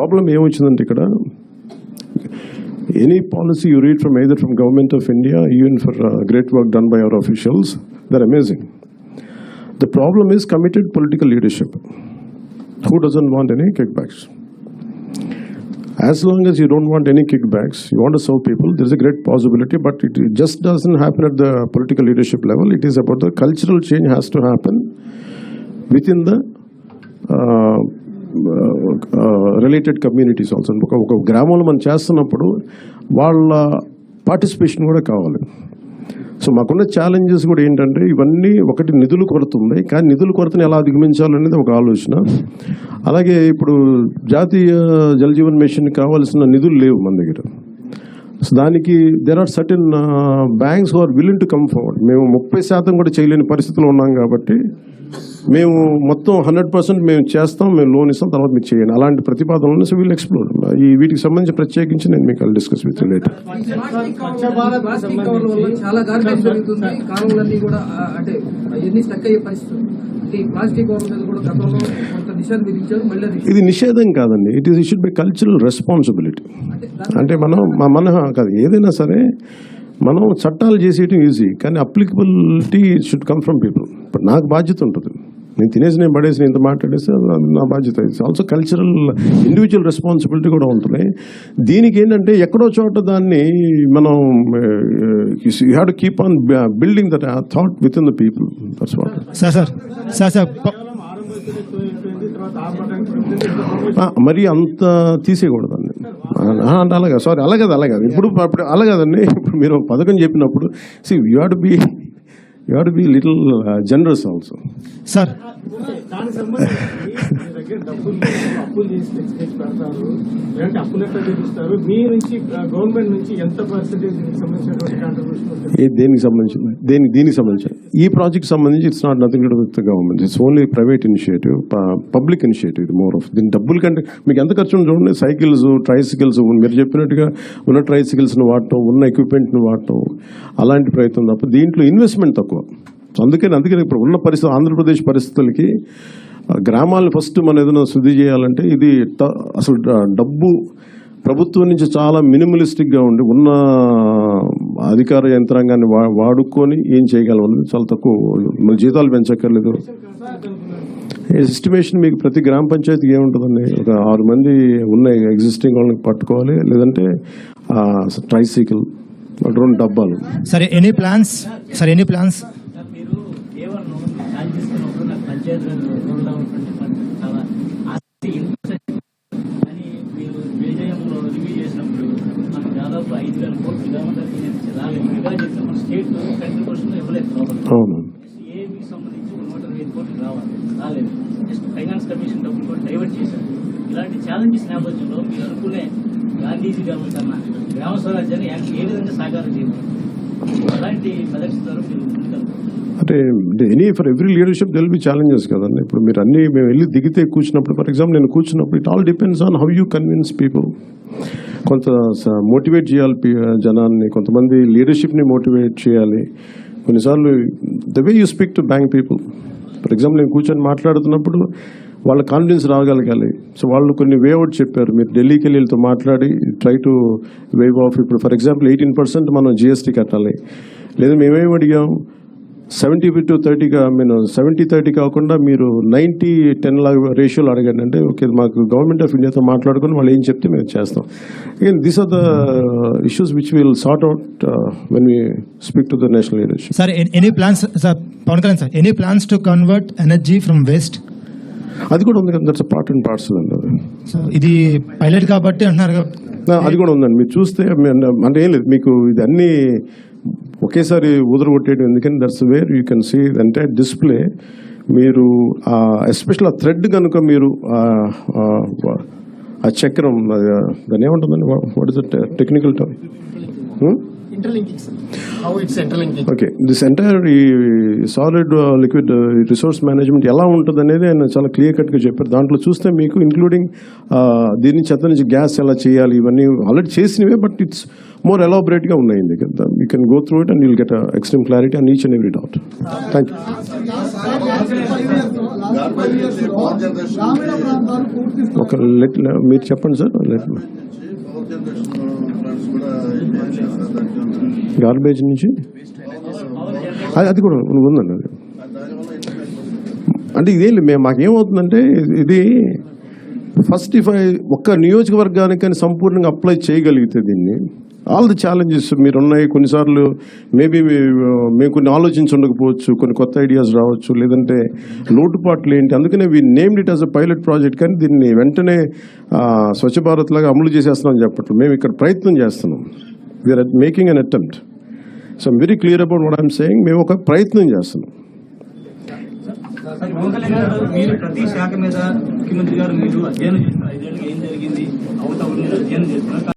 Problem ఏమొచ్చిందంటే ఇక్కడ any policy you read from either from government of India, even for great work done by our officials, they're amazing. The problem is committed political leadership. Who doesn't want any kickbacks? As long as you don't want any kickbacks, you want to serve people, there's a great possibility, but it just doesn't happen at the political leadership level. It is about the cultural change has to happen within the related communities also. ఒక గ్రామంలో మనం చేస్తున్నప్పుడు వాళ్ళ participation కూడా కావాలి. So మాకున్న challenges కూడా ఏంటంటే ఇవన్నీ ఒకటి నిధులు కొరత ఉంది, కానీ నిధుల కొరతను ఎలా అధిగమించాలనేది ఒక ఆలోచన. అలాగే ఇప్పుడు జాతీయ జల్ జీవన్ మిషన్ కావాల్సిన నిధులు లేవు మన దగ్గర. సో దానికి there are certain banks who are willing to come forward. మేము 30% కూడా చేయలేని పరిస్థితిలో ఉన్నాం కాబట్టి మేము మొత్తం 100% మేము చేస్తాం, మేము లోన్ ఇస్తాం, తర్వాత మీరు చేయండి అలాంటి ప్రతిపాదనలు. సో వీళ్ళు ఎక్స్ప్లోర్ ఈ వీటికి సంబంధించి ప్రత్యేకించి నేను మీకు డిస్కస్ విత్ లేటర్. ఇది నిషేధం కాదండి, it should be cultural responsibility. అంటే మన కాదు ఏదైనా సరే మనం చట్టాలు చేసేయటం ఈజీ, కానీ applicability should come from people. ఇప్పుడు నాకు బాధ్యత ఉంటుంది, నేను తినేసి నేను పడేసి ఇంత మాట్లాడేస్తే నా బాధ్యత. It's also cultural individual responsibility కూడా ఉంటుంది. దీనికి ఏంటంటే ఎక్కడో చోట దాన్ని మనం you have to keep on building that thought with in the people. That's what. మరి అంత తీసేయకూడదండి. అంటే అలాగా సారీ అలాగే ఇప్పుడు అలాగదండి. ఇప్పుడు మీరు పథకం చెప్పినప్పుడు see you have to be little generous also. Sir దీనికి సంబంధించి ఈ ప్రాజెక్ట్ సంబంధించి it's not nothing to do with government. It's only private initiative, public initiative. More of దీని డబ్బుల కంటే మీకు ఎంత ఖర్చు చూడండి. సైకిల్స్, ట్రైసికల్స్ మీరు చెప్పినట్టుగా ఉన్న ట్రైసికల్స్ని వాడటం, ఉన్న ఎక్విప్మెంట్ని వాడటం, అలాంటి ప్రయత్నం తప్ప దీంట్లో ఇన్వెస్ట్మెంట్ తక్కువ. సో అందుకని ఇప్పుడు ఉన్న పరిస్థితి ఆంధ్రప్రదేశ్ పరిస్థితులకి గ్రామాలను ఫస్ట్ మనం ఏదైనా శుద్ధి చేయాలంటే ఇది అసలు డబ్బు ప్రభుత్వం నుంచి చాలా మినిమలిస్టిక్గా ఉండి ఉన్న అధికార యంత్రాంగాన్ని వాడుకొని ఏం చేయగలం అనేది చాలా తక్కువ. మన జీతాలు పెంచక్కర్లేదు. ఎస్టిమేషన్ మీకు ప్రతి గ్రామ పంచాయతీకి ఏముంటుందండి, ఒక 6 మంది ఉన్న ఎగ్జిస్టింగ్ వాళ్ళని పట్టుకోవాలి, లేదంటే ట్రైసైకిల్ 2 డబ్బాలు. సరే ఎనీ ప్లాన్స్ అవును. ఫైనాన్స్ కమిషన్ డబ్బులు కూడా డైవర్ట్ చేశారు. ఇలాంటి ఛాలెంజెస్ నేపథ్యంలో మీరు అనుకునే గాంధీజీ గారు కన్నా గ్రామ స్వరాజ్యాన్ని ఏ విధంగా సాకారం చేయబోతున్నారు? అలాంటి ప్రదర్శిస్తారు అంటే for every leadership there'll be challenges కదండి. ఇప్పుడు మీరు మేము వెళ్ళి దిగితే కూర్చున్నప్పుడు, ఫర్ ఎగ్జాంపుల్ నేను కూర్చున్నప్పుడు it all depends on how you convince people. కొంత మోటివేట్ చేయాలి జనాన్ని, కొంతమంది లీడర్షిప్ని మోటివేట్ చేయాలి. కొన్నిసార్లు the way you speak to bank people. For example నేను కూర్చొని మాట్లాడుతున్నప్పుడు వాళ్ళ కాన్ఫిడెన్స్ రాగలగాలి. సో వాళ్ళు కొన్ని వేఅవుట్ చెప్పారు, మీరు ఢిల్లీకి వెళ్ళి వీళ్ళతో మాట్లాడి ట్రై టు వేవ్ ఆఫ్. ఇప్పుడు ఫర్ ఎగ్జాంపుల్ 18% మనం జిఎస్టీ కట్టాలి, లేదా మేమేమి అడిగాం 70-30గా 70-30 కాకుండా మీరు 90-10 రేషియోలో అడగండి. అంటే ఓకే మాకు గవర్నమెంట్ ఆఫ్ ఇండియాతో మాట్లాడుకుని వాళ్ళు ఏం చెప్తే మేము చేస్తాం. Again these are the issues which will sort out when we speak to the national leadership. Sir any plans sir Pavan Kalyan sir any plans to convert energy from waste? అది కూడా ఉంది కదా, దట్స్ పార్ట్ అండ్ పార్సల్ అండి. So ఇది pilot కాబట్టి అంటున్నారు కదా, అది కూడా ఉందండి. మీరు చూస్తే అంటే ఏం లేదు, మీకు ఇది అన్ని ఒకేసారి కొట్టేయడం ఎందుకని that's where you can see అంటే డిస్ప్లే. మీరు ఎస్పెషల్ ఆ థ్రెడ్ కనుక మీరు ఆ చక్రం దాన్ని ఏమంటుందండి, what is the technical term? Okay, this entire ఈ సాలిడ్ లిక్విడ్ రిసోర్స్ మేనేజ్మెంట్ ఎలా ఉంటుంది అనేది ఆయన చాలా క్లియర్ కట్గా చెప్పారు. దాంట్లో చూస్తే మీకు ఇంక్లూడింగ్ దీని నుంచి చెత్త నుంచి గ్యాస్ ఎలా చేయాలి ఇవన్నీ ఆల్రెడీ చేసినవే, బట్ ఇట్స్ మోర్ ఎలాబరేట్గా ఉన్నాయండి. You can go through it and you'll get extreme clarity on each and every doubt. Thank you. గ్రామీణ ప్రాంతాలు పూర్తి ఒక మీరు చెప్పండి సార్. గార్బేజ్ నుంచి అది కూడా ఉందండి. అది అంటే ఇదేం లేదు, మాకేమవుతుందంటే ఇది ఫస్ట్ ఒక్క నియోజకవర్గానికి కానీ సంపూర్ణంగా అప్లై చేయగలిగితే దీన్ని ఆల్ ది ఛాలెంజెస్ మీరున్నాయి. కొన్నిసార్లు మేబీ మేము కొన్ని ఆలోచించి ఉండకపోవచ్చు, కొన్ని కొత్త ఐడియాస్ రావచ్చు, లేదంటే లోటుపాట్లు ఏంటి. అందుకనే we named it as a pilot project. కానీ దీన్ని వెంటనే స్వచ్ఛ భారత్ లాగా అమలు చేసేస్తున్నాం చెప్పట్లు. మేము ఇక్కడ ప్రయత్నం చేస్తున్నాం. We're making an attempt. So I'm very clear about what I'm saying. మేము ఒక ప్రయత్నం చేస్తున్నాం. పవన్ కళ్యాణ్ గారు, మీరు ప్రతి శాఖ మీద ముఖ్యమంత్రి గారు మీరు అధ్యయనం చేస్తున్నారు. 5 ఏళ్ళకి ఏం జరిగింది, అవతల అధ్యయనం చేస్తున్నారు.